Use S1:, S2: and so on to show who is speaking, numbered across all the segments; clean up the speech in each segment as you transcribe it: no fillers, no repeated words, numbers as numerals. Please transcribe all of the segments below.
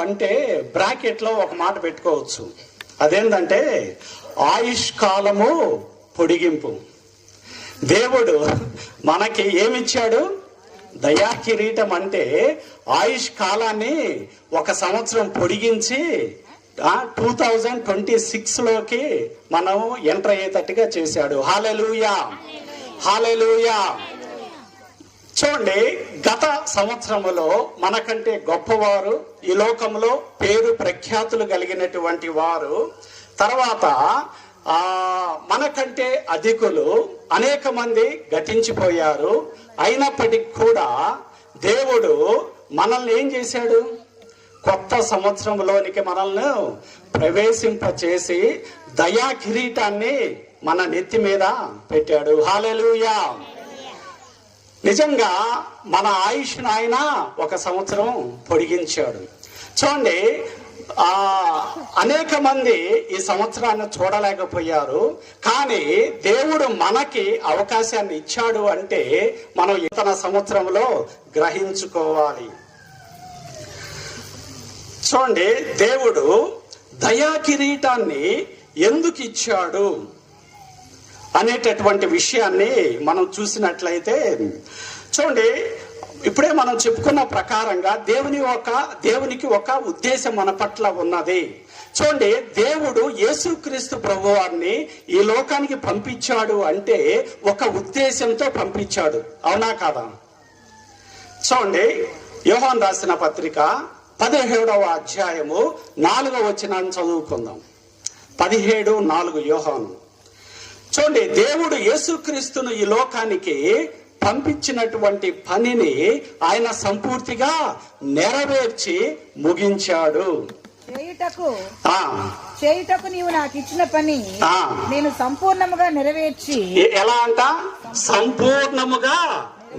S1: అంటే బ్రాకెట్లో ఒక మాట పెట్టుకోవచ్చు. అదేంటంటే ఆయుష్ కాలము పొడిగింపు. దేవుడు మనకి ఏమిచ్చాడు? దయా కిరీటం. అంటే ఆయుష్ కాలాన్ని 1 సంవత్సరం పొడిగించి 2026లోకి మనం ఎంటర్ అయ్యేటట్టుగా చేశాడు. హల్లెలూయా, హల్లెలూయా. చూడండి, గత సంవత్సరములో మనకంటే గొప్పవారు, ఈ లోకంలో పేరు ప్రఖ్యాతులు కలిగినటువంటి వారు, తర్వాత మనకంటే అధికులు అనేక మంది గతించిపోయారు. అయినప్పటికీ కూడా దేవుడు మనల్ని ఏం చేశాడు? కొత్త సంవత్సరంలోనికి మనల్ని ప్రవేశింపచేసి దయా కిరీటాన్ని మన నెత్తి మీద పెట్టాడు. హల్లెలూయా. నిజంగా మన ఆయుష్ను ఆయన 1 సంవత్సరం పొడిగించాడు. చూడండి, అనేక మంది ఈ సంవత్సరాన్ని చూడలేకపోయారు. కానీ దేవుడు మనకి అవకాశాన్ని ఇచ్చాడు అంటే మనం ఇతర సంవత్సరంలో గ్రహించుకోవాలి. చూడండి, దేవుడు దయా కిరీటాన్ని ఎందుకు ఇచ్చాడు అనేటటువంటి విషయాన్ని మనం చూసినట్లయితే, చూడండి, ఇప్పుడే మనం చెప్పుకున్న ప్రకారంగా దేవునికి ఒక ఉద్దేశం మన పట్ల ఉన్నది. చూడండి, దేవుడు యేసుక్రీస్తు ప్రభువారిని ఈ లోకానికి పంపించాడు అంటే ఒక ఉద్దేశంతో పంపించాడు. అవునా కాదా? చూడండి, యోహాను రాసిన పత్రిక 17వ అధ్యాయము 4వ వచనాన్ని చదువుకుందాం. 17:4 యోహాను. చూడండి, దేవుడు యేసుక్రీస్తును ఈ లోకానికి పంపించినటువంటి పనిని ఆయన సంపూర్తిగా నెరవేర్చి ముగించాడు.
S2: చేయుటకు నీవు నాకు ఇచ్చిన పని నేను సంపూర్ణముగా నెరవేర్చి.
S1: ఎలా అంట? సంపూర్ణముగా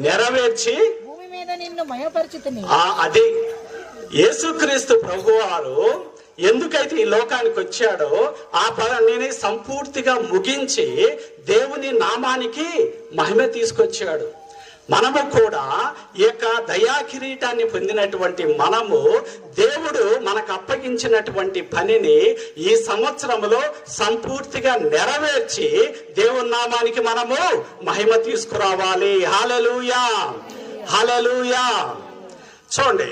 S1: నెరవేర్చి
S2: భూమి మీద నిన్ను మయపరిచితిని.
S1: అది యేసుక్రీస్తు ప్రభువారు ఎందుకైతే ఈ లోకానికి వచ్చాడో ఆ పనిని సంపూర్తిగా ముగించి దేవుని నామానికి మహిమ తీసుకొచ్చాడు. మనము కూడా ఈ యొక్క దయా కిరీటాన్ని పొందినటువంటి మనము దేవుడు మనకు అప్పగించినటువంటి పనిని ఈ సంవత్సరంలో సంపూర్తిగా నెరవేర్చి దేవుని నామానికి మనము మహిమ తీసుకురావాలి. హల్లెలూయా, హల్లెలూయా. చూడండి,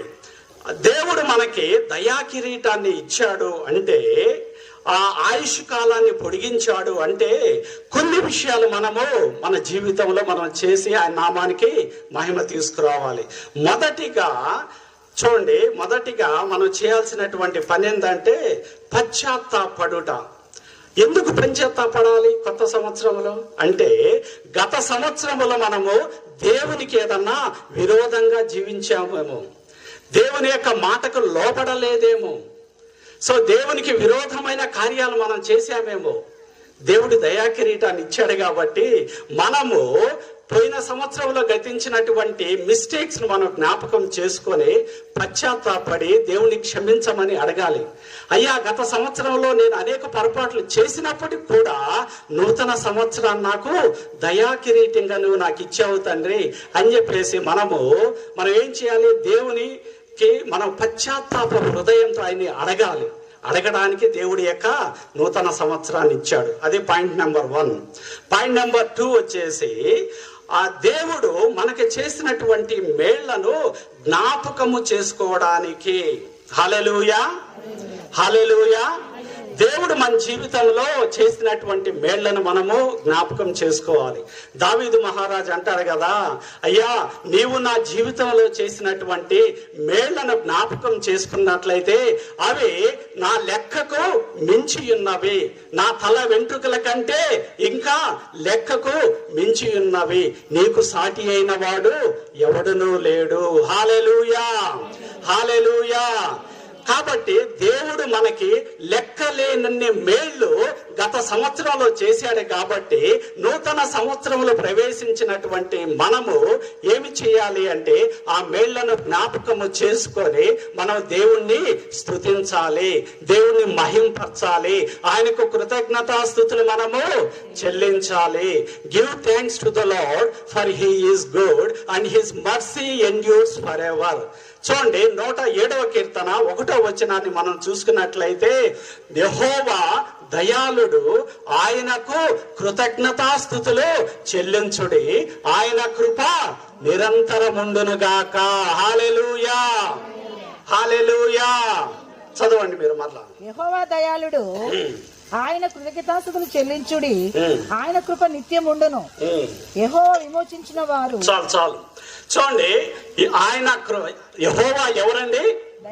S1: దేవుడు మనకి దయా కిరీటాన్ని ఇచ్చాడు అంటే, ఆ ఆయుష్ కాలాన్ని పొడిగించాడు అంటే కొన్ని విషయాలు మనము మన జీవితంలో మనం చేసి ఆయన నామానికి మహిమ తీసుకురావాలి. మొదటిగా మనం చేయాల్సినటువంటి పని ఏంటంటే పశ్చాత్తాపడుట. ఎందుకు పశ్చాత్తాపడాలి కొత్త సంవత్సరంలో అంటే, గత సంవత్సరంలో మనము దేవునికి ఏదన్నా విరోధంగా జీవించామేమో, దేవుని యొక్క మాటకు లోబడలేదేమో, సో దేవునికి విరోధమైన కార్యాలు మనం చేశామేమో. దేవుడు దయా కిరీటాన్ని ఇచ్చాడు కాబట్టి మనము పోయిన సంవత్సరంలో గతించినటువంటి మిస్టేక్స్ ను మనం జ్ఞాపకం చేసుకొని పశ్చాత్తాపడి దేవుని క్షమించమని అడగాలి. అయ్యా, గత సంవత్సరంలో నేను అనేక పొరపాట్లు చేసినప్పటికి కూడా నూతన సంవత్సరాన్ని నాకు దయా కిరీటంగా నువ్వు నాకు ఇచ్చావు తండ్రి అని చెప్పేసి మనం ఏం చేయాలి? దేవునికి మనం పశ్చాత్తాప హృదయంతో ఆయన్ని అడగాలి. అడగడానికి దేవుడి యొక్క నూతన సంవత్సరాన్ని ఇచ్చాడు. అది పాయింట్ నెంబర్ 1. పాయింట్ నెంబర్ 2 వచ్చేసి, ఆ దేవుడు మనకి చేసినటువంటి మేళ్లను జ్ఞాపకము చేసుకోవడానికి. హల్లెలూయా, హల్లెలూయా. దేవుడు మన జీవితంలో చేసినటువంటి మేళ్లను మనము జ్ఞాపకం చేసుకోవాలి. దావీదు మహారాజు అంటారు కదా, అయ్యా నీవు నా జీవితంలో చేసినటువంటి మేళ్లను జ్ఞాపకం చేసుకున్నట్లయితే అవి నా లెక్కకు మించి ఉన్నవి, నా తల వెంట్రుకల కంటే ఇంకా లెక్కకు మించి ఉన్నవి, నీకు సాటి అయిన వాడు ఎవడునూ లేడు. హల్లెలూయా, హల్లెలూయా. కాబట్టి దేవుడు మనకి లెక్కలేనన్ని మేళ్లు గత సంవత్సరంలో చేశాడు. కాబట్టి నూతన సంవత్సరంలో ప్రవేశించినటువంటి మనము ఏమి చేయాలి అంటే ఆ మేళ్లను జ్ఞాపకము చేసుకొని మనం దేవుణ్ణి స్తుతించాలి, దేవుణ్ణి మహింపరచాలి, ఆయనకు కృతజ్ఞతాస్తుతులు మనము చెల్లించాలి. Give thanks to the lord for he is good and his mercy endures for ever. చూడండి 107వ కీర్తన 1వ వచనాన్ని మనం చూసుకున్నట్లయితే, యెహోవా దయాళుడు, ఆయనకు కృతజ్ఞతాస్తుతులు చెల్లించుడి, ఆయన కృప నిరంతరముండునుగాక. హల్లెలూయా, హల్లెలూయా. చదవండి మీరు మరలా.
S2: యెహోవా దయాళుడు, ఆయన కృతజ్ఞతాస్తుతులు చెల్లించుడి, ఆయన కృప నిత్యం ఉండును. యెహోవా విమోచించిన వారు.
S1: చాలు చూడండి, ఆయన యెహోవా ఎవరండి?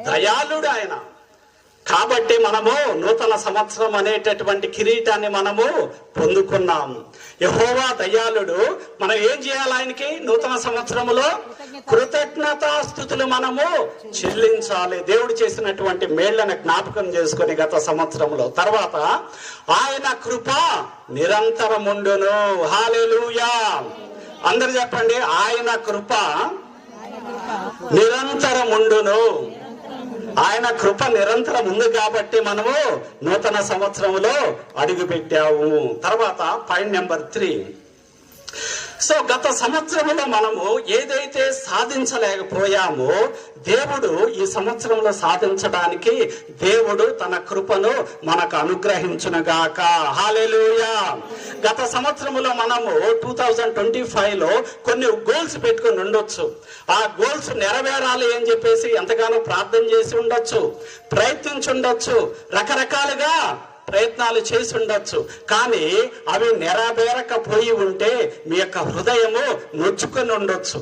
S1: దయాళుడు ఆయన. కాబట్టి మనము నూతన సంవత్సరం అనేటటువంటి కిరీటాన్ని మనము పొందుకున్నాము. యెహోవా దయాళుడు. మనం ఏం చేయాలి? ఆయనకి నూతన సంవత్సరములో కృతజ్ఞతాస్తుతులు మనము చెల్లించాలి. దేవుడు చేసినటువంటి మేళ్లను జ్ఞాపకం చేసుకుని గత సంవత్సరంలో. తర్వాత ఆయన కృప నిరంతరముండును. హల్లెలూయా. అందరు చెప్పండి, ఆయన కృప నిరంతరముండును. ఆయన కృప నిరంతరం ఉంది కాబట్టి మనము నూతన సంవత్సరంలో అడుగు పెట్టాము. తర్వాత పాయింట్ నెంబర్ 3. సో గత సంవత్సరంలో మనము ఏదైతే సాధించలేకపోయామో దేవుడు ఈ సంవత్సరంలో సాధించడానికి దేవుడు తన కృపను మనకు అనుగ్రహించునుగాక. హల్లెలూయా. గత సంవత్సరంలో మనము 2025లో కొన్ని గోల్స్ పెట్టుకుని ఉండొచ్చు. ఆ గోల్స్ నెరవేరాలి అని చెప్పేసి ఎంతగానో ప్రార్థన చేసి ఉండొచ్చు, ప్రయత్నించి ఉండొచ్చు, రకరకాలుగా ప్రయత్నాలు చేసి ఉండొచ్చు. కానీ అవి నెరవేరకపోయి ఉంటే మీ యొక్క హృదయము నొచ్చుకొని ఉండొచ్చు.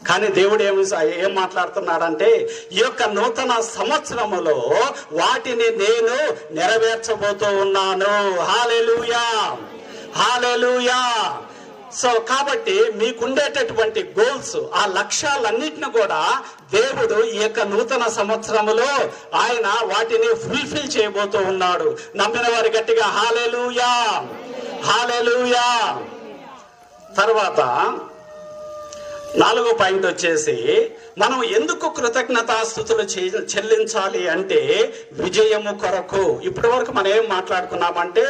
S1: కానీ దేవుడు ఏం మాట్లాడుతున్నాడంటే, ఈ యొక్క నూతన సంవత్సరములో వాటిని నేను నెరవేర్చబోతూ ఉన్నాను. హల్లెలూయా, హల్లెలూయా. సో కాబట్టి మీకుండేటటువంటి గోల్స్, ఆ లక్ష్యాలన్నిటిని కూడా దేవుడు ఈ యొక్క నూతన సంవత్సరములో ఆయన వాటిని ఫుల్ఫిల్ చేయబోతూ ఉన్నాడు. నమ్మిన వారి గట్టిగా హల్లెలూయా, హల్లెలూయా. తర్వాత 4వ పాయింట్ వచ్చేసి, మనం ఎందుకు కృతజ్ఞతాస్తుతులు చెల్లించాలి అంటే విజయము కొరకు. ఇప్పటి వరకు మనం ఏం మాట్లాడుకున్నామంటే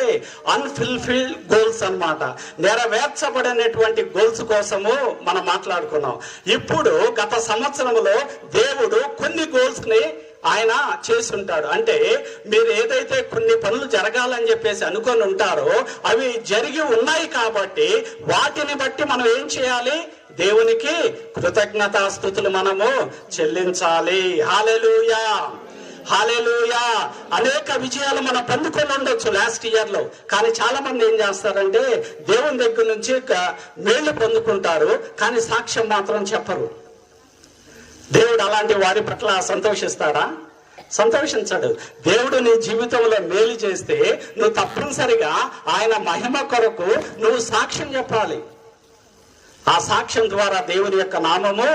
S1: అన్ఫుల్ఫిల్డ్ గోల్స్ అన్నమాట. నెరవేర్చబడినటువంటి గోల్స్ కోసము మనం మాట్లాడుకున్నాం. ఇప్పుడు గత సంవత్సరంలో దేవుడు కొన్ని గోల్స్ ని ఆయన చేసి ఉంటాడు. అంటే మీరు ఏదైతే కొన్ని పనులు జరగాలని చెప్పేసి అనుకొని ఉంటారో అవి జరిగి ఉన్నాయి కాబట్టి వాటిని బట్టి మనం ఏం చేయాలి? దేవునికి కృతజ్ఞతాస్తుతులు మనము చెల్లించాలి. హల్లెలూయా, హల్లెలూయా. అనేక విజయాలు మనం పొందుకొని ఉండొచ్చు లాస్ట్ ఇయర్ లో. కానీ చాలా మంది ఏం చేస్తారంటే దేవుని దగ్గర నుంచి మేళ్లు పొందుకుంటారు, కానీ సాక్ష్యం మాత్రం చెప్పరు. దేవుడు అలాంటి వారి పట్ల సంతోషిస్తాడా? సంతోషించడు. దేవుడు నీ జీవితంలో మేలు చేస్తే నువ్వు తప్పనిసరిగా ఆయన మహిమ కొరకు నువ్వు సాక్ష్యం చెప్పాలి. ఆ సాక్ష్యం ద్వారా దేవుని యొక్క నామము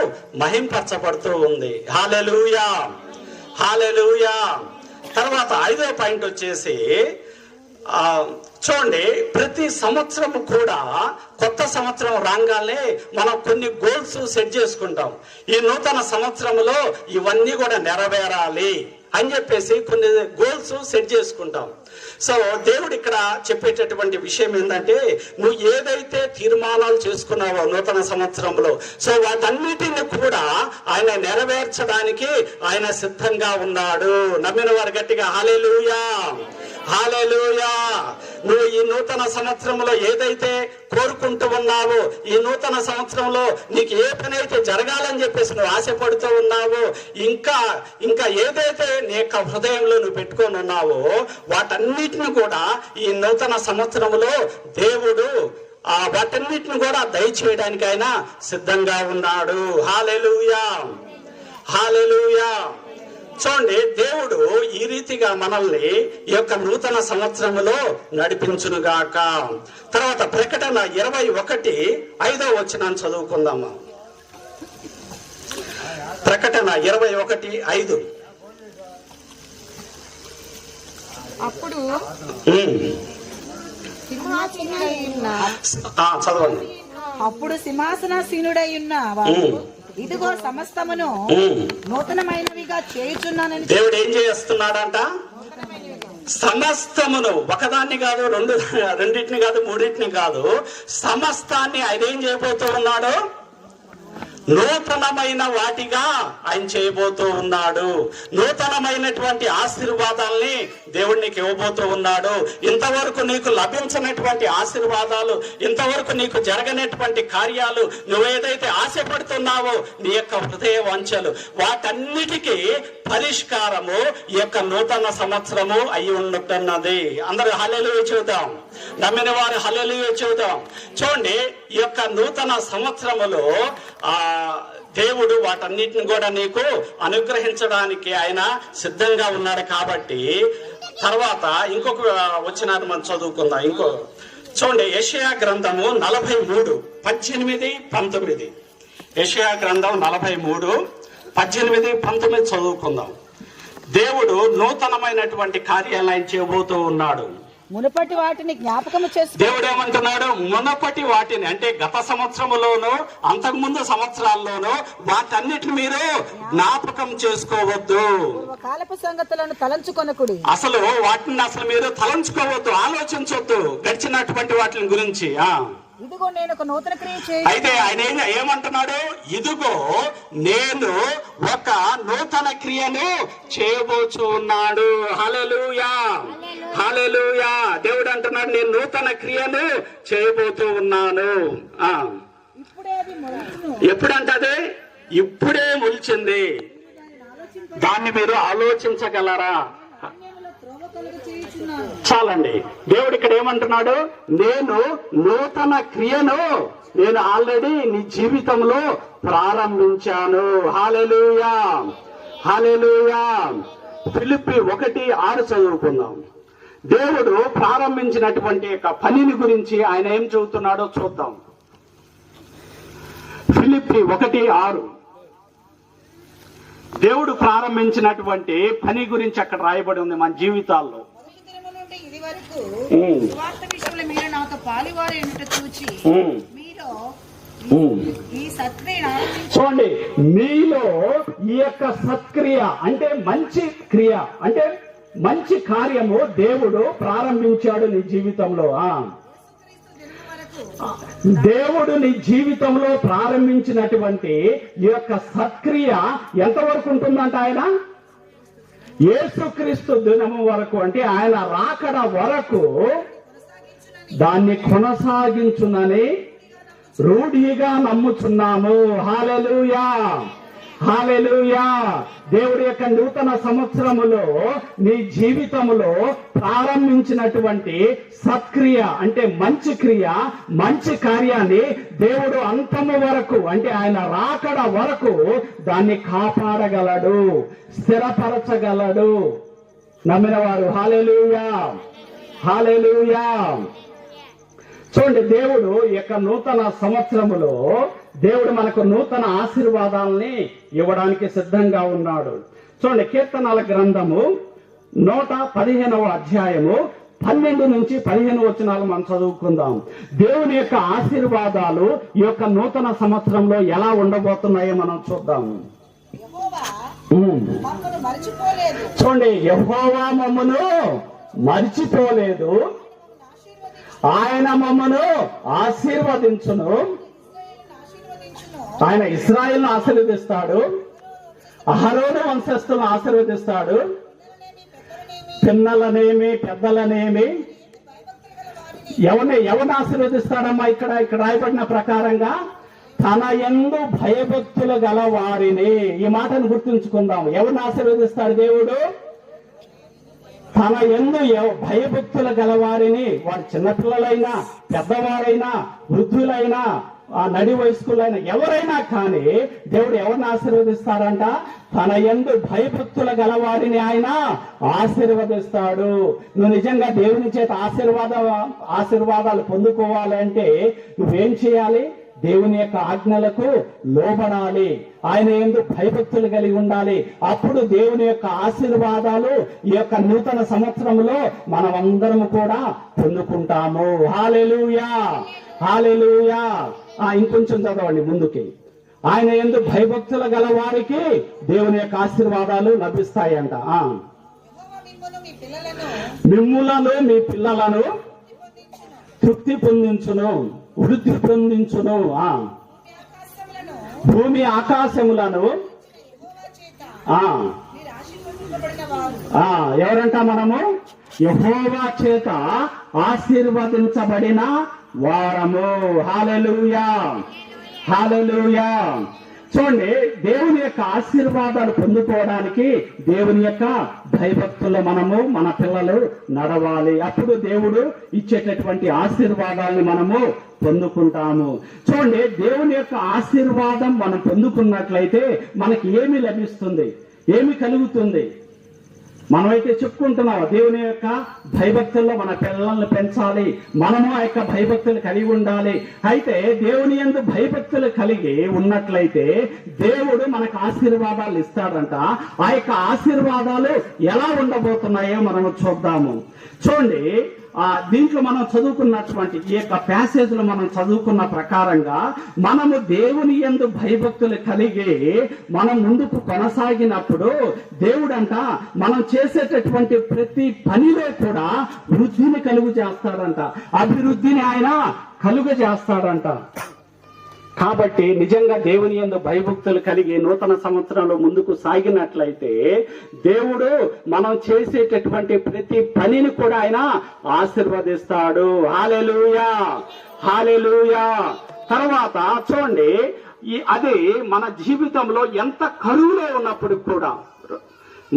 S1: మహింపరచబడుతూ ఉంది. హల్లెలూయా, హల్లెలూయా. తర్వాత 5వ పాయింట్ వచ్చేసి, చూడండి, ప్రతి సంవత్సరం కూడా కొత్త సంవత్సరం రాగానే మనం కొన్ని గోల్స్ సెట్ చేసుకుంటాం. ఈ నూతన సంవత్సరంలో ఇవన్నీ కూడా నెరవేరాలి అని చెప్పేసి కొన్ని గోల్స్ సెట్ చేసుకుంటాం. సో దేవుడు ఇక్కడ చెప్పేటటువంటి విషయం ఏంటంటే, నువ్వు ఏదైతే తీర్మానాలు చేసుకున్నావో నూతన సంవత్సరంలో, సో వాటన్నిటిని కూడా ఆయన నెరవేర్చడానికి ఆయన సిద్ధంగా ఉన్నాడు. నమ్మిన వారు గట్టిగా హల్లెలూయా, హల్లెలూయా. నువ్వు ఈ నూతన సంవత్సరంలో ఏదైతే కోరుకుంటూ ఉన్నావో, ఈ నూతన సంవత్సరంలో నీకు ఏ పని అయితే జరగాలని చెప్పేసి నువ్వు ఆశపడుతూ ఉన్నావో, ఇంకా ఏదైతే నీ యొక్క హృదయంలో నువ్వు పెట్టుకొని ఉన్నావో వాటన్నిటిని కూడా ఈ నూతన సంవత్సరంలో దేవుడు వాటన్నిటిని కూడా దయచేయడానికి ఆయన సిద్ధంగా ఉన్నాడు. హల్లెలూయా, హల్లెలూయా. చూడండి, దేవుడు ఈ రీతిగా మనల్ని ఈ యొక్క నూతన సంవత్సరములో నడిపించునుగాక. తర్వాత ప్రకటన 21:5 వచనాన్ని చదువుకుందాము. ప్రకటన 21:5.
S2: అప్పుడు
S1: చదవండి.
S2: అప్పుడు సింహాసనాసీనుడై ఉన్న వాడు, ఇదిగో సమస్తమును నూతనమైనవిగా చేయుచున్నానని.
S1: దేవుడు ఏం చేస్తున్నాడంట? సమస్తమును, ఒకదాన్ని కాదు, రెండింటిని కాదు, మూడింటిని కాదు, సమస్తాన్ని ఆయన ఏం చేయబోతూ ఉన్నాడు? నూతనమైన వాటిగా ఆయన చేయబోతూ ఉన్నాడు. నూతనమైనటువంటి ఆశీర్వాదాల్ని దేవుడు నీకు ఇవ్వబోతూ ఉన్నాడు. ఇంతవరకు నీకు లభించినటువంటి ఆశీర్వాదాలు, ఇంతవరకు నీకు జరగనటువంటి కార్యాలు, నువ్వేదైతే ఆశపడుతున్నావో నీ యొక్క హృదయ వంచలు, వాటన్నిటికీ పరిష్కారము ఈ యొక్క నూతన సంవత్సరము అయి ఉంటున్నది. అందరూ హల్లెలూయా చెబుదాం. నమ్మిన వారు హల్లెలూయా చెబుదాం. చూడండి, ఈ యొక్క నూతన సంవత్సరములో దేవుడు వాటన్నిటిని కూడా నీకు అనుగ్రహించడానికి ఆయన సిద్ధంగా ఉన్నాడు. కాబట్టి తర్వాత ఇంకొక వచనాన్ని మనం చదువుకుందాం. చూడండి, యెషయా గ్రంథము 43:18-19. యెషయా గ్రంథం 43:18-19 చదువుకుందాం. దేవుడు నూతనమైనటువంటి కార్యాలు ఆయన చేయబోతూ ఉన్నాడు.
S2: మునుపటి వాటిని జ్ఞాపకము చేసుకో.
S1: దేవుడు ఏమంటున్నాడు? మునుపటి వాటిని అంటే గత సంవత్సరములోను అంతకుముందు సంవత్సరాల్లోనూ వాటన్నిటిని మీరు జ్ఞాపకం చేసుకోవద్దు.
S2: కాలపు సంగతులను తలంచుకొనకుడి.
S1: అసలు వాటిని మీరు తలంచుకోవద్దు, ఆలోచించవద్దు గడిచినటువంటి వాటి గురించి.
S2: ఇదిగో నేను ఒక నూతన క్రియ చేయ.
S1: అయితే ఆయన ఏమంటున్నాడు? ఇదిగో నేను ఒక నూతన క్రియను చేయబోచు ఉన్నాడు. హల్లెలూయా, హల్లెలూయా. దేవుడు అంటున్నాడు, నేను నూతన క్రియను చేయబోతూ ఉన్నాను. ఎప్పుడంటే ఇప్పుడే మొలిచింది. దాన్ని మీరు ఆలోచించగలరా? చాలండి. దేవుడు ఇక్కడ ఏమంటున్నాడు? నేను నూతన క్రియను నేను ఆల్రెడీ నీ జీవితంలో ప్రారంభించాను. హల్లెలూయా, హల్లెలూయా. ఫిలిప్పీ 1:6 చదువుకుందాం. దేవుడు ప్రారంభించినటువంటి యొక్క పనిని గురించి ఆయన ఏం చెబుతున్నాడో చూద్దాం. ఫిలిప్పీ 1:6 దేవుడు ప్రారంభించినటువంటి పని గురించి అక్కడ రాయబడి ఉంది మన జీవితాల్లో. చూడండి, మీలో ఈ యొక్క సత్క్రియ అంటే మంచి క్రియ అంటే మంచి కార్యము దేవుడు ప్రారంభించాడు నీ జీవితంలో. దేవుడు నీ జీవితంలో ప్రారంభించినటువంటి ఈ యొక్క సత్క్రియ ఎంతవరకు ఉంటుందంట? ఆయన యేసుక్రీస్తు దినము వరకు, అంటే ఆయన రాకడ వరకు దాన్ని కొనసాగించునని రూఢిగా నమ్ముచున్నాము. హల్లెలూయా, హల్లెలూయా. దేవుడి యొక్క నూతన సంవత్సరములో నీ జీవితంలో ప్రారంభించినటువంటి సత్క్రియ అంటే మంచి క్రియ, మంచి కార్యాన్ని దేవుడు అంతము వరకు అంటే ఆయన రాకడ వరకు దాన్ని కాపాడగలడు, స్థిరపరచగలడు. నమ్మిన వారు హల్లెలూయా, హల్లెలూయా. చూడండి, దేవుడు ఈ యొక్క నూతన సంవత్సరములో దేవుడు మనకు నూతన ఆశీర్వాదాలని ఇవ్వడానికి సిద్ధంగా ఉన్నాడు. చూడండి, కీర్తనల గ్రంథము 115వ అధ్యాయము 12-15 వచనాలు మనం చదువుకుందాం. దేవుని యొక్క ఆశీర్వాదాలు ఈ యొక్క నూతన సంవత్సరంలో ఎలా ఉండబోతున్నాయో మనం చూద్దాం. చూడండి, యెహోవా మమ్మను మరిచిపోలేదు, ఆయన మమ్మను ఆశీర్వదించును. ఆయన ఇశ్రాయేలును ఆశీర్వదిస్తాడు, అహరోను వంశస్థులను ఆశీర్వదిస్తాడు. పిన్నలనేమి పెద్దలనేమి ఎవరిని ఆశీర్వదిస్తాడమ్మా? ఇక్కడ రాయబడిన ప్రకారంగా తన యందు భయభక్తులు గల వారిని. ఈ మాటను గుర్తుంచుకుందాం. ఎవరిని ఆశీర్వదిస్తాడు దేవుడు? తన యందు భయభక్తులు గలవారిని. వారు చిన్నపిల్లలైనా, పెద్దవారైనా, వృద్ధులైనా, ఆ నడి వయస్కులైనా ఎవరైనా కానీ దేవుడు ఎవరిని ఆశీర్వదిస్తాడంట? తన యందు భయభక్తులు గలవారిని ఆయన ఆశీర్వదిస్తాడు. నువ్వు నిజంగా దేవుని చేత ఆశీర్వాదాలు పొందుకోవాలంటే నువ్వేం చేయాలి? దేవుని యొక్క ఆజ్ఞలకు లోబడాలి, ఆయన యందు భయభక్తులు కలిగి ఉండాలి. అప్పుడు దేవుని యొక్క ఆశీర్వాదాలు ఈ యొక్క నూతన సంవత్సరంలో మనమందరం కూడా పొందుకుంటాము. హల్లెలూయా, హల్లెలూయా. ఇంకొంచెం చదవండి ముందుకి. ఆయన యందు భయభక్తులు గల వారికి దేవుని యొక్క ఆశీర్వాదాలు లభిస్తాయంట. మిమ్ములను మీ పిల్లలను తృప్తి పొందించును, వృద్ధి పొందించును. భూమి ఆకాశములను ఆ
S2: మీరు ఆశీర్వదించబడిన వారు.
S1: ఎవరంట మనము? యెహోవా చేత ఆశీర్వదించబడిన వారము. హల్లెలూయా, హల్లెలూయా. చూడండి, దేవుని యొక్క ఆశీర్వాదాలు పొందుకోవడానికి దేవుని యొక్క భయభక్తుల్లో మనము, మన పిల్లలు నడవాలి. అప్పుడు దేవుడు ఇచ్చేటటువంటి ఆశీర్వాదాలను మనము పొందుకుంటాము. చూడండి, దేవుని యొక్క ఆశీర్వాదం మనం పొందుకున్నట్లయితే మనకి ఏమి లభిస్తుంది, ఏమి కలుగుతుంది? మనమైతే చెప్పుకుంటున్నాం దేవుని యొక్క భయభక్తుల్లో మన పిల్లల్ని పెంచాలి, మనము ఆ యొక్క భయభక్తులు కలిగి ఉండాలి. అయితే దేవుని యందు భయభక్తులు కలిగి ఉన్నట్లయితే దేవుడు మనకు ఆశీర్వాదాలు ఇస్తాడంట. ఆ యొక్క ఆశీర్వాదాలు ఎలా ఉండబోతున్నాయో మనము చూద్దాము. చూడండి, దీంట్లో మనం చదువుకున్నటువంటి ఈ యొక్క ప్యాసేజ్ లో మనం చదువుకున్న ప్రకారంగా మనము దేవుని యందు భయభక్తులు కలిగి మనం ముందుకు కొనసాగినప్పుడు దేవుడంట మనం చేసేటటువంటి ప్రతి పనిలో కూడా వృద్ధిని కలుగు చేస్తాడంట, అభివృద్ధిని ఆయన కలుగ చేస్తాడంట. కాబట్టి నిజంగా దేవుని యందు భయభక్తులు కలిగి నూతన సంవత్సరంలో ముందుకు సాగినట్లయితే దేవుడు మనం చేసేటటువంటి ప్రతి పనిని కూడా ఆయన ఆశీర్వదిస్తాడు. హల్లెలూయా, హల్లెలూయా. తర్వాత చూడండి, అది మన జీవితంలో ఎంత కరువులో ఉన్నప్పుడు కూడా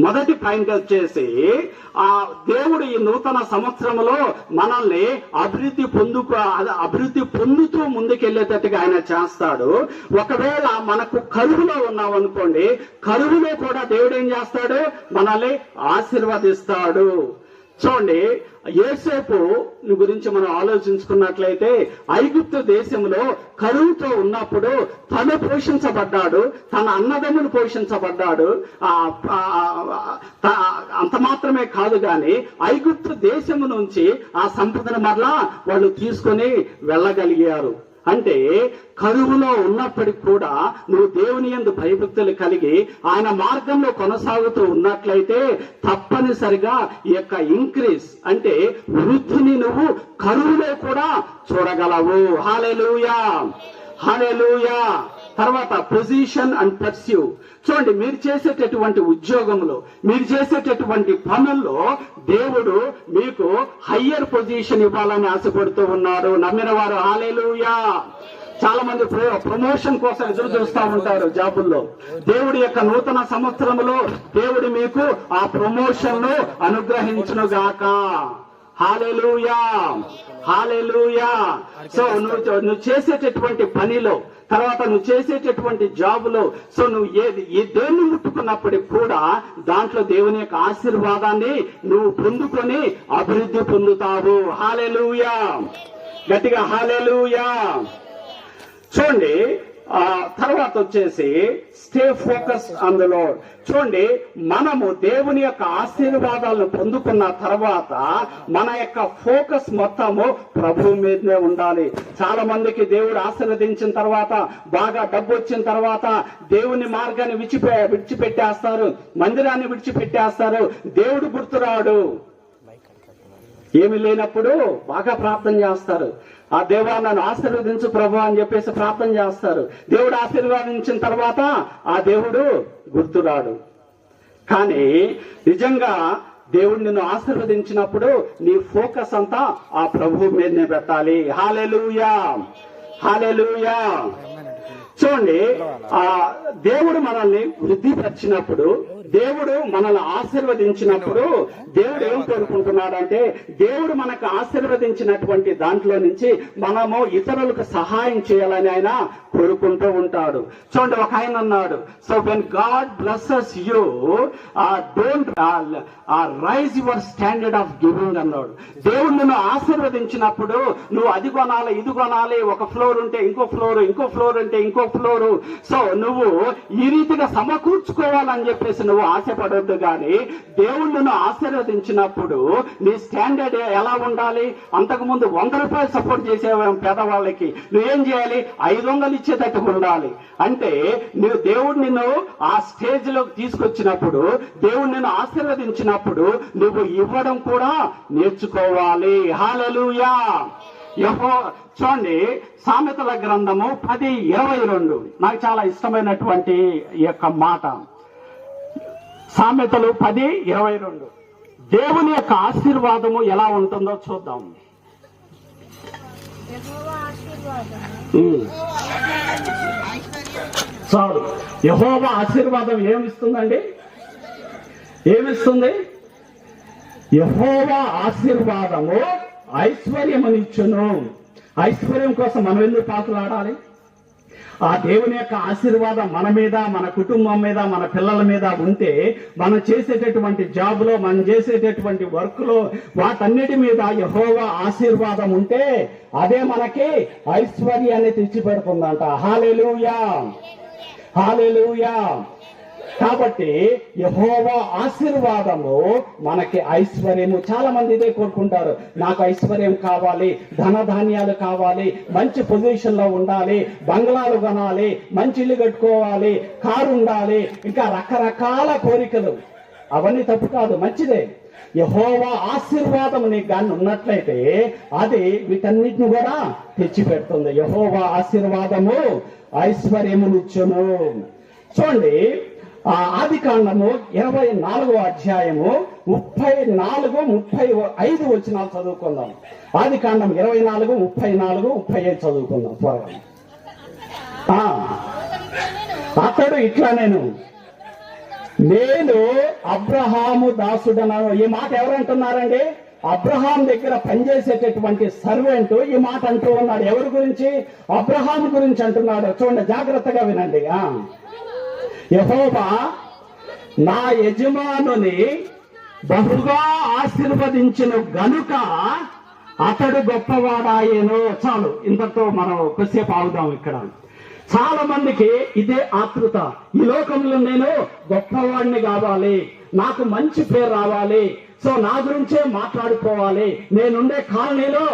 S1: మొదటి పాయింట్ వచ్చేసి దేవుడు ఈ నూతన సంవత్సరంలో మనల్ని అభివృద్ధి పొందుతూ ముందుకెళ్లేటట్టుగా ఆయన చేస్తాడు. ఒకవేళ మనకు కరువులో ఉన్నాం అనుకోండి, కరువులో కూడా దేవుడు ఏం చేస్తాడు? మనల్ని ఆశీర్వదిస్తాడు. చూడండి, యోసేపు గురించి మనం ఆలోచించుకున్నట్లయితే ఐగుప్తు దేశంలో కరువుతో ఉన్నప్పుడు తను పోషించబడ్డాడు, తన అన్నదమ్ములు పోషించబడ్డాడు. అంత మాత్రమే కాదు గాని ఐగుప్తు దేశము నుంచి ఆ సంపదను మరలా వాళ్ళు తీసుకొని వెళ్ళగలిగారు. అంటే కరువులో ఉన్నప్పటికి కూడా నువ్వు దేవుని యందు భయభక్తులు కలిగి ఆయన మార్గంలో కొనసాగుతూ ఉన్నట్లయితే తప్పనిసరిగా ఈ యొక్క ఇంక్రీజ్ అంటే వృద్ధిని నువ్వు కరువులో కూడా చూడగలవు. హల్లెలూయా, హల్లెలూయా. తర్వాత పొజిషన్ అండ్ పర్స్యూ. చూడండి, మీరు చేసేటటువంటి ఉద్యోగంలో, మీరు చేసేటటువంటి పనుల్లో దేవుడు మీకు హయ్యర్ పొజిషన్ ఇవ్వాలని ఆశపడుతూ ఉన్నాడు. నమ్మిన వారు హల్లెలూయా. చాలా మంది ప్రమోషన్ కోసం ఎదురు చూస్తూ ఉంటారు జాబుల్లో. దేవుడి యొక్క నూతన సంవత్సరంలో దేవుడు మీకు ఆ ప్రమోషన్ ను అనుగ్రహించునుగాక. హల్లెలూయా, హల్లెలూయా. సో నువ్వు చేసేటటువంటి పనిలో, తర్వాత నువ్వు చేసేటటువంటి జాబులో, సో నువ్వు దేన్ని ముట్టుకున్నప్పటికి కూడా దాంట్లో దేవుని యొక్క ఆశీర్వాదాన్ని నువ్వు పొందుకొని అభివృద్ధి పొందుతావు. హల్లెలూయా, గట్టిగా హల్లెలూయా. చూడండి, తర్వాత వచ్చేసి stay focus on the lord. చూడండి, మనము దేవుని యొక్క ఆశీర్వాదాలను పొందుకున్న తర్వాత మన యొక్క ఫోకస్ మొత్తము ప్రభువు మీదనే ఉండాలి. చాలా మందికి దేవుడు ఆశీర్వదించిన తర్వాత, బాగా డబ్బు వచ్చిన తర్వాత దేవుని మార్గాన్ని విడిచిపెట్టేస్తారు, మందిరాన్ని విడిచిపెట్టేస్తారు, దేవుడు గుర్తురాడు. ఏమి లేనప్పుడు బాగా ప్రార్థన చేస్తారు, ఆ దేవా నన్ను ఆశీర్వదించు ప్రభు అని చెప్పేసి ప్రార్థన చేస్తారు. దేవుడు ఆశీర్వదించిన తర్వాత ఆ దేవుడు గుర్తురాడు. కానీ నిజంగా దేవుడు నిన్ను ఆశీర్వదించినప్పుడు నీ ఫోకస్ అంతా ఆ ప్రభు మీదనే పెట్టాలి. హల్లెలూయా, హల్లెలూయా. చూడండి, దేవుడు మనల్ని వృద్ధిపరిచినప్పుడు, దేవుడు మనల్ని ఆశీర్వదించినప్పుడు దేవుడు ఏం కోరుకుంటున్నాడంటే, దేవుడు మనకు ఆశీర్వదించినటువంటి దాంట్లో నుంచి మనము ఇతరులకు సహాయం చేయాలని ఆయన కోరుకుంటూ ఉంటాడు. చూడండి, ఒక ఆయన అన్నాడు, so when God blesses you don't rise your standard of giving అన్నాడు. దేవుడు నిన్ను ఆశీర్వదించినప్పుడు నువ్వు అది కొనాలి, ఇది కొనాలి, ఒక ఫ్లోర్ ఉంటే ఇంకో ఫ్లోర్, ఇంకో ఫ్లోర్ ఉంటే ఇంకో ఫ్లోరు, సో నువ్వు ఈ రీతిగా సమకూర్చుకోవాలని చెప్పేసి నువ్వు ఆశపడొద్దు. కానీ దేవుడు నిన్ను ఆశీర్వదించినప్పుడు నీ స్టాండర్డ్ ఎలా ఉండాలి? అంతకుముందు 100 రూపాయలు సపోర్ట్ చేసేవాళ్ళం పేదవాళ్ళకి, నువ్వేం చేయాలి? 500 ఇచ్చేటట్టు ఉండాలి. అంటే నువ్వు దేవుడు నిన్ను ఆ స్టేజ్ లోకి తీసుకొచ్చినప్పుడు, దేవుడు నిన్ను ఆశీర్వదించినప్పుడు నువ్వు ఇవ్వడం కూడా నేర్చుకోవాలి. హల్లెలూయా. చూడండి, సామెతల గ్రంథము 10:22 నాకు చాలా ఇష్టమైనటువంటి ఈ యొక్క మాట. సామెతలు 10:22 దేవుని యొక్క ఆశీర్వాదము ఎలా ఉంటుందో చూద్దాం. చాలు. యెహోవా ఆశీర్వాదం ఏమిస్తుందండి? ఏమిస్తుంది? యెహోవా ఆశీర్వాదము ఐశ్వర్యమునిచ్చును. ఐశ్వర్యం కోసం మనం ఎందుకు పాకులాడాలి? ఆ దేవుని యొక్క ఆశీర్వాదం మన మీద, మన కుటుంబం మీద, మన పిల్లల మీద ఉంటే, మనం చేసేటటువంటి జాబ్ లో, మనం చేసేటటువంటి వర్క్ లో, వాటన్నిటి మీద యెహోవా ఆశీర్వాదం ఉంటే అదే మనకి ఐశ్వర్యాన్ని తెచ్చిపెడుతుందంట. హల్లెలూయా, హల్లెలూయా. కాబట్టి యెహోవా ఆశీర్వాదము మనకి ఐశ్వర్యము. చాలా మంది ఇదే కోరుకుంటారు, నాకు ఐశ్వర్యం కావాలి, ధనధాన్యాలు కావాలి, మంచి పొజిషన్ లో ఉండాలి, బంగ్లాలు కొనాలి, మంచి ఇల్లు కట్టుకోవాలి, కారు ఉండాలి, ఇంకా రకరకాల కోరికలు. అవన్నీ తప్పు కాదు, మంచిదే. యెహోవా ఆశీర్వాదం నీకు కానీ ఉన్నట్లయితే అది వీటన్నిటిని కూడా తెచ్చిపెడుతుంది. యెహోవా ఆశీర్వాదము ఐశ్వర్యమునిచ్చును. చూడండి, ఆదికాండము 24వ అధ్యాయము 34-35 వచనాలు చదువుకుందాం. ఆదికాండం 24, 34, 35 చదువుకుందాం త్వరగా. అతడు ఇట్లా, నేను అబ్రహాము దాసుడనను. ఈ మాట ఎవరంటున్నారండి? అబ్రహాం దగ్గర పనిచేసేటటువంటి సర్వెంట్ ఈ మాట అంటూ ఉన్నాడు. ఎవరి గురించి? అబ్రహాం గురించి అంటున్నాడు. చూడండి, జాగ్రత్తగా వినండి. యెహోవా నా యజమానుని బహుగా ఆశీర్వదించును గనుక అతడు గొప్పవాడాయేను. చాలు, ఇంతతో మనం కొద్దిసేపు ఆగుదాం. ఇక్కడ చాలా మందికి ఇదే ఆతృత. ఈ లోకంలో నేను గొప్పవాడిని కావాలి, నాకు మంచి పేరు రావాలి, సో నా గురించే మాట్లాడుకోవాలి, నేనుండే కాలనీలో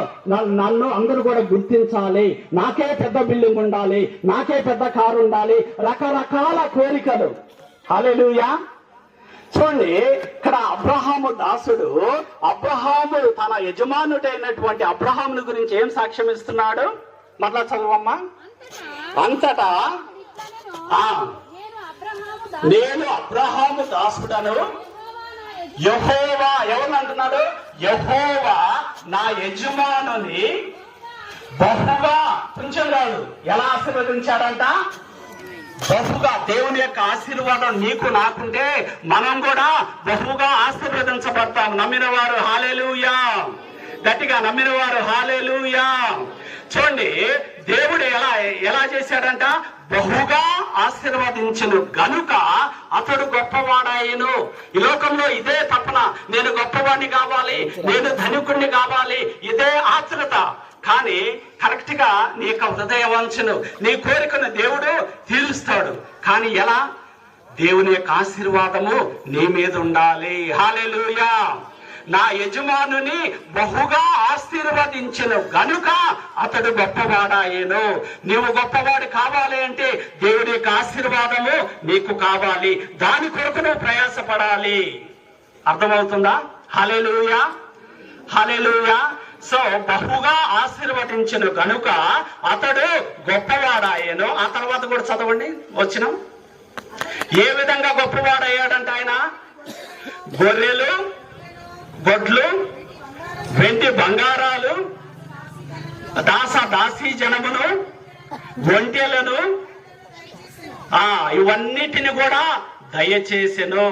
S1: నన్ను అందరూ కూడా గుర్తించాలి, నాకే పెద్ద బిల్డింగ్ ఉండాలి, నాకే పెద్ద కారు ఉండాలి, రకరకాల కోరికలు. హల్లెలూయా. చూడండి, ఇక్కడ అబ్రహాము దాసుడు, అబ్రహాము తన యజమానుడైనటువంటి అబ్రహాముని గురించి ఏం సాక్ష్యం ఇస్తున్నాడు? మరలా చదవమ్మా. అంతటా నేను అబ్రహాము దాసుడను, యెహోవా ఎవరు అంటున్నాడు? యెహోవా నా యజమానుని బహుగా, కొంచెం కాదు, ఎలా ఆశీర్వదించాడంట? బహుగా. దేవుని యొక్క ఆశీర్వాదం నీకు నాకుంటే మనం కూడా బహుగా ఆశీర్వదించబడతాం. నమ్మిన వారు హల్లెలూయా, గట్టిగా నమ్మిన వారు హల్లెలూయా. చూడండి, దేవుడు ఎలా చేశాడంట? బహుగా ఆశీర్వదించును గనుక అతడు గొప్పవాడాయను. ఈ లోకంలో ఇదే తపన, నేను గొప్పవాడిని కావాలి, నేను ధనికుడిని కావాలి, ఇదే ఆతృత. కానీ కరెక్ట్ గా నీ యొక్క హృదయ వంచను, నీ కోరికను దేవుడు తీరుస్తాడు. కానీ ఎలా? దేవుని యొక్క ఆశీర్వాదము నీ మీద ఉండాలి. హల్లెలూయా. నా యజమానుని బహుగా ఆశీర్వదించును గనుక అతడు గొప్పవాడాయేను. నీవు గొప్పవాడు కావాలి అంటే దేవుడి యొక్క ఆశీర్వాదము నీకు కావాలి, దాని కొరకు నువ్వు ప్రయాసపడాలి. అర్థమవుతుందా? హల్లెలూయా, హల్లెలూయా. సో బహుగా ఆశీర్వదించును గనుక అతడు గొప్పవాడాయేను. ఆ తర్వాత కూడా చదవండి వచ్చిన. ఏ విధంగా గొప్పవాడయ్యాడంట ఆయన? గొర్రెలు, గొడ్లు, వెండి బంగారాలు, దాసీ జనమును, ఒంటెలను, ఇవన్నిటిని కూడా దయచేసెను.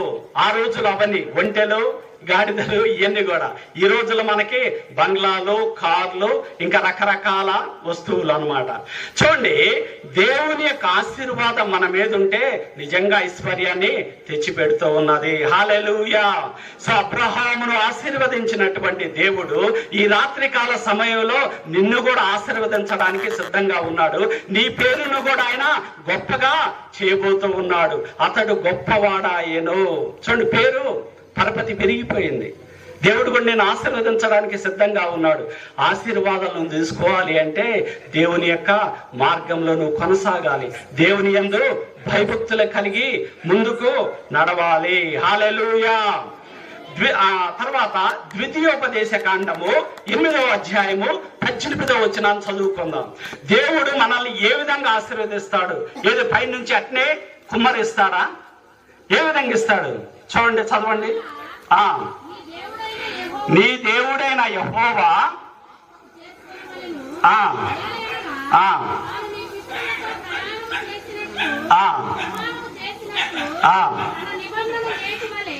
S1: ఆ రోజులు అవన్నీ ఒంటెలు, గాడిదలు, ఇవన్నీ కూడా. ఈ రోజుల్లో మనకి బంగ్లాలు, కార్లు, ఇంకా రకరకాల వస్తువులు అన్నమాట. చూడండి, దేవుని యొక్క ఆశీర్వాదం మన మీద ఉంటే నిజంగా ఐశ్వర్యాన్ని తెచ్చిపెడుతూ ఉన్నది. హల్లెలూయా. సో అబ్రహామును ఆశీర్వదించినటువంటి దేవుడు ఈ రాత్రికాల సమయంలో నిన్ను కూడా ఆశీర్వదించడానికి సిద్ధంగా ఉన్నాడు. నీ పేరును కూడా ఆయన గొప్పగా చేయబోతూ ఉన్నాడు. అతడు గొప్పవాడాయేను. చూడండి, పేరు పరపతి పెరిగిపోయింది. దేవుడు కూడా నేను ఆశీర్వదించడానికి సిద్ధంగా ఉన్నాడు. ఆశీర్వాదాలను తీసుకోవాలి అంటే దేవుని యొక్క మార్గంలో నువ్వు కొనసాగాలి. దేవుని యందు భయభక్తులు కలిగి ముందుకు నడవాలి. హల్లెలూయా. తర్వాత ద్వితీయోపదేశ కాండము 8వ అధ్యాయము 18వ వచనాన్ని చదువుకుందాం. దేవుడు మనల్ని ఏ విధంగా ఆశీర్వదిస్తాడు? ఏదో పైనుంచి అట్నే కుమ్మరిస్తాడా? ఏ విధంగా ఇస్తాడు చూడండి, చదవండి. నీ దేవుడైన యెహోవా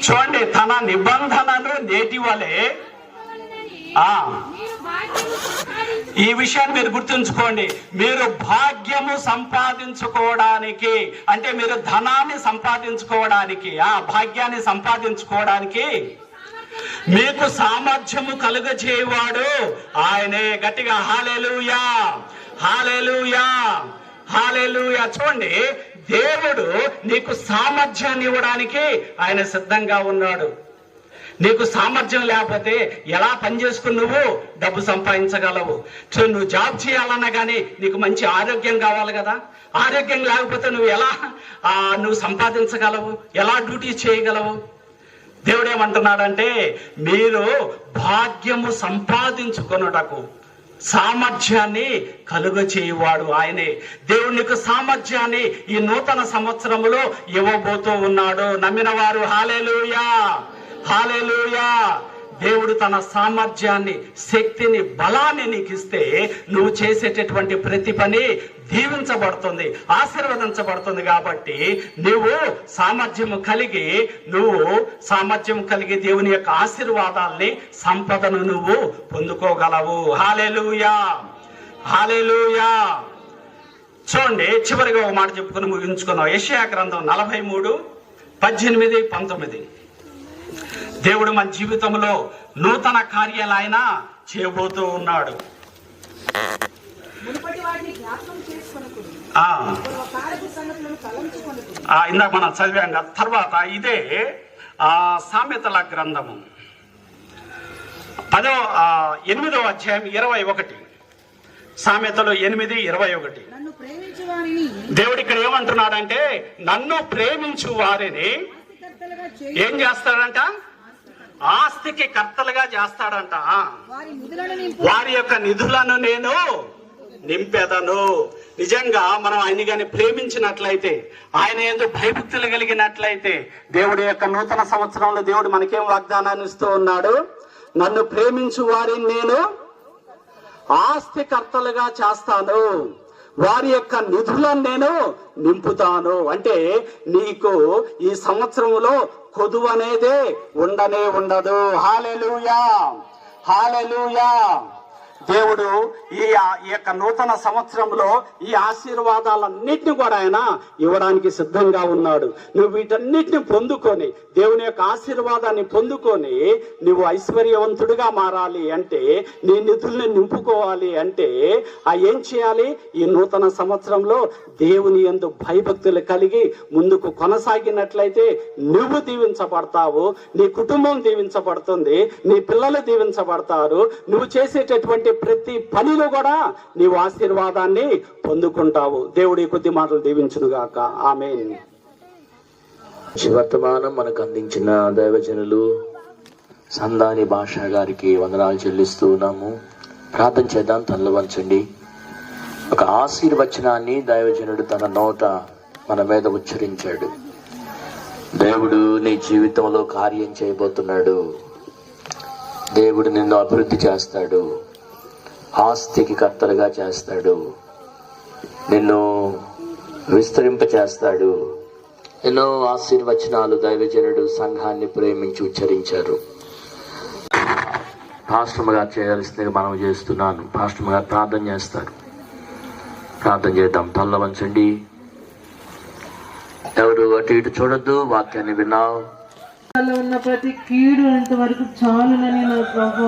S1: చూడండి, తన నిబంధనలు నేటి వలె. ఈ విషయాన్ని మీరు గుర్తుంచుకోండి. మీరు భాగ్యము సంపాదించుకోవడానికి, అంటే మీరు ధనాన్ని సంపాదించుకోవడానికి, భాగ్యాన్ని సంపాదించుకోవడానికి మీకు సామర్థ్యము కలుగజేయవాడు ఆయనే. గట్టిగా హల్లెలూయా, హల్లెలూయా, హల్లెలూయా. చూడండి, దేవుడు నీకు సామర్థ్యాన్ని ఇవ్వడానికి ఆయన సిద్ధంగా ఉన్నాడు. నీకు సామర్థ్యం లేకపోతే ఎలా పని చేసుకుని నువ్వు డబ్బు సంపాదించగలవు? సో నువ్వు జాబ్ చేయాలన్నా కానీ నీకు మంచి ఆరోగ్యం కావాలి కదా. ఆరోగ్యం లేకపోతే నువ్వు సంపాదించగలవు? ఎలా డ్యూటీ చేయగలవు? దేవుడు ఏమంటున్నాడంటే, మీరు భాగ్యము సంపాదించుకొనుటకు సామర్థ్యాన్ని కలుగచేయువాడు ఆయనే. దేవుడు నీకు సామర్థ్యాన్ని ఈ నూతన సంవత్సరములో ఇవ్వబోతూ ఉన్నాడు. నమ్మిన వారు హల్లెలూయా, హల్లెలూయా. దేవుడు తన సామర్థ్యాన్ని, శక్తిని, బలాన్ని నీకు ఇస్తే నువ్వు చేసేటటువంటి ప్రతి పని దీవించబడుతుంది, ఆశీర్వదించబడుతుంది. కాబట్టి నువ్వు సామర్థ్యం కలిగి దేవుని యొక్క ఆశీర్వాదాల్ని, సంపదను నువ్వు పొందుకోగలవు. హల్లెలూయా, హల్లెలూయా. చూడండి, చివరిగా ఒక మాట చెప్పుకుని ముగించుకున్నాం. యెషయా గ్రంథం 43:18-19. దేవుడు మన జీవితంలో నూతన కార్యాలు ఆయన చేయబోతూ ఉన్నాడు. ఇందాక మనం చదివాం కదా. తర్వాత ఇదే సామెతల గ్రంథము 8వ అధ్యాయం 21. సామెతలు 8:21. దేవుడు ఇక్కడ ఏమంటున్నాడంటే, నన్ను ప్రేమించు వారిని ఏం చేస్తాడంట? ఆస్తికి కర్తలుగా చేస్తాడంట. వారి యొక్క నిధులను నేను నింపెదను. నిజంగా మనం ఆయన గాని ప్రేమించినట్లయితే, ఆయన యందు భయభక్తులు కలిగినట్లయితే, దేవుడి యొక్క నూతన సంవత్సరంలో దేవుడు మనకేం వాగ్దానాన్ని ఇస్తూ ఉన్నాడు? నన్ను ప్రేమించు వారిని నేను ఆస్తి కర్తలుగా చేస్తాను, వారి యొక్క నిధులను నేను నింపుతాను. అంటే నీకు ఈ సంవత్సరంలో కొదువు అనేదే ఉండనే ఉండదు. హల్లెలూయా, హల్లెలూయా. దేవుడు ఈ యొక్క నూతన సంవత్సరంలో ఈ ఆశీర్వాదాలన్నిటిని కూడా ఆయన ఇవ్వడానికి సిద్ధంగా ఉన్నాడు. నువ్వు వీటన్నిటిని పొందుకొని, దేవుని యొక్క ఆశీర్వాదాన్ని పొందుకొని నువ్వు ఐశ్వర్యవంతుడిగా మారాలి అంటే, నీ నిధుల్ని నింపుకోవాలి అంటే ఏం చేయాలి? ఈ నూతన సంవత్సరంలో దేవుని యందు భయభక్తులు కలిగి ముందుకు కొనసాగినట్లయితే నువ్వు దీవించబడతావు, నీ కుటుంబం దీవించబడుతుంది, నీ పిల్లలు దీవించబడతారు. నువ్వు చేసేటటువంటి ప్రతి పనిలో కూడా నీవు ఆశీర్వాదాన్ని పొందుకుంటావు. దేవుడి కొద్ది మాటలు దీవించునుగాక. ఆమేన్.
S3: వర్తమానం మనకు అందించిన దైవజనులు సందాని భాష గారికి వందనాలు చెల్లిస్తూ ఉన్నాము. ప్రార్థన చేద్దాం, తనలు వంచండి. ఒక ఆశీర్వచనాన్ని దైవజనుడు తన నోట మన మీద ఉచ్చరించాడు. దేవుడు నీ జీవితంలో కార్యం చేయబోతున్నాడు. దేవుడు నిన్ను అభివృద్ధి చేస్తాడు, ఆస్తికి కర్తలుగా చేస్తాడు, నిన్ను విస్తరింప చేస్తాడు. ఎన్నో ఆశీర్వచనాలు దైవజనుడు సంఘాన్ని ప్రేమించి ఉచ్చరించారు. పాస్టర్ గారు చేయాల్సిందిగా మనం చేస్తున్నాను. పాస్టర్ గారు ప్రార్థన చేస్తారు. ప్రార్థన చేద్దాం. తల్ల వంచండి. ఎవరు అటు ఇటు చూడొద్దు. వాక్యాన్ని విన్నావు.
S4: ఉన్న ప్రతి కీడు ఇంతవరకు చాలునని నా ప్రభా,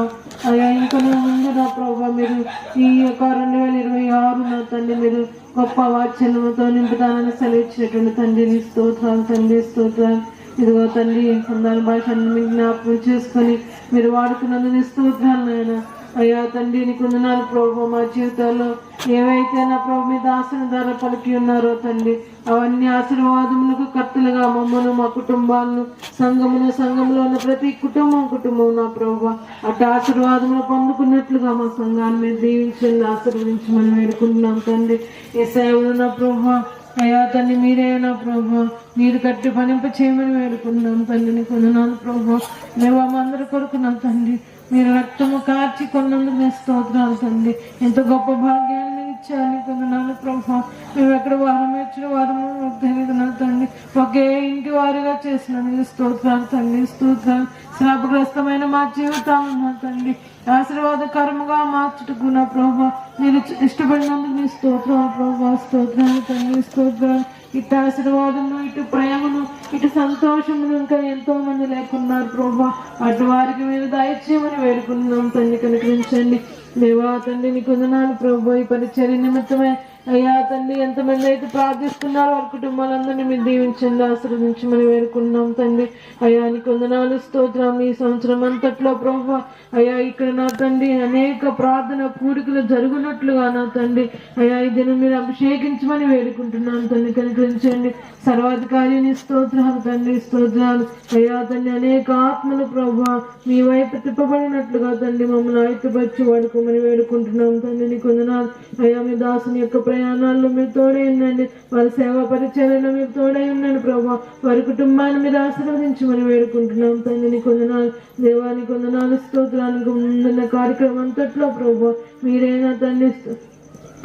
S4: అయ్యా ఇంకా ముందు నా ప్రభా మీరు ఈ యొక్క 2026 నా తండ్రి మీరు గొప్ప వాత్సల్యంతో నింపుతానని సెలవిచ్చినటువంటి తండ్రిని స్తోత్రాలు, తండ్రి స్తోత్రాలు. ఇదిగో తండ్రి సందాన భాషను మీకు జ్ఞాపకం చేసుకొని మీరు వాడుతున్నందుకు స్తోత్రాలు నాయన. అయ్యా తండ్రి నీకు వందనాలు ప్రభు. మా జీవితాల్లో ఏవైతే నా ప్రభు మీ దాసుల ద్వారా పలికి ఉన్నారో తండ్రి, అవన్నీ ఆశీర్వాదములకు కర్తలుగా మమ్మను, మా కుటుంబాలను, సంఘంలో ఉన్న ప్రతి కుటుంబం నా ప్రభు అటు ఆశీర్వాదములు పొందుకున్నట్లుగా మా సంఘాన్ని మీరు దీవించండి, ఆశీర్వదించమని వేడుకుంటున్నాం తండ్రి. ఈ సేవలు నా ప్రభు అయ్యా తండ్రి మీరే నా ప్రభు మీరు కట్టి పనింప చేయమని వేడుకున్నాం తండ్రి. నీకు వందనాలు ప్రభు. దేవా మా అందరి కొరకు నా తండ్రి మీరు రక్తము కార్చి కొన్నందుకు మీ స్తోత్రాలు తండ్రి. ఎంత గొప్ప భాగ్యాన్ని ఇచ్చారు. నీకు వందనాలు ప్రభు. మేము ఎక్కడ వారం ఇచ్చిన వారము తెలియదు నా తండ్రి, ఒకే ఇంటి వారిగా చేసిన నీకు స్తోత్రాలు తండ్రి. స్తోత్రాలు. శ్రాపగ్రస్తమైన మా జీవితాలు నా తండ్రి ఆశీర్వాదకరముగా మార్చుటకు నా ప్రభు మీరు ఇష్టపడినందుకు నీ స్తోత్రాలు ప్రభు. స్తోత్రాలు తండ్రి. స్తోత్రాలు. ఇటు ఆశీర్వాదము, ఇటు ప్రేమను, ఇటు సంతోషమును ఇంకా ఎంతో మంది లేకున్నారు ప్రభా. అటు వారికి మీరు దయచేయమని వేడుకుంటున్నాం తండ్రి. కనుకరించండి దేవా తండ్రి. నీకు వందనాలు ప్రభు. ఈ పరిచర్య నిమిత్తమే అయ్యా తండ్రి ఎంతమంది అయితే ప్రార్థిస్తున్నారో వారి కుటుంబాలందరినీ మీరు దీవించండి, ఆశీర్వదించమని వేడుకున్నాం తండ్రి. అయ్యా నీకు వందనాలు స్తోత్రం. ఈ సంవత్సరం అంతట్లో ప్రభు అయ్యా ఇక్కడ నా తండ్రి అనేక ప్రార్థన కూడికలు జరుగునట్లుగా నా తండ్రి అయ్యా ఈ దినం మీరు అభిషేకించమని వేడుకుంటున్నాను తండ్రి. కనుకరించండి. సర్వాధికారిని స్తోత్రాలు తండ్రి. స్తోత్రాలు. అయ్యా తండ్రి అనేక ఆత్మలు ప్రభు మీ వైపు తిప్పబడినట్లుగా తండ్రి మమ్మల్ని ఆయుధపరిచి వాడుకోమని వేడుకుంటున్నాం తండ్రి. నీకు వందనాలు. అయ్యా మీ దాసుని యొక్క ప్రయాణాల్లో మీరు తోడై ఉండండి, వారి సేవా పరిచర్యలో మీరు తోడై ఉండండి ప్రభా. వారి కుటుంబాన్ని మీరు ఆశీర్వదించమని వేడుకుంటున్నాం తండ్రి. నీకు వందనాలు దేవానికి వందనాలు. స్తోత్రానికి ముందున్న కార్యక్రమం అంతట్లో ప్రభా మీరైనా తండ్రి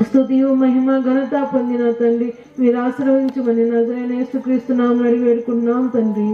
S4: స్తుతియు మహిమ ఘనత పొందిన తండ్రి మీరు ఆశీర్వదించమని నజరేయుడైన యేసుక్రీస్తు నామమున అడిగి వేడుకుంటున్నాం తండ్రి.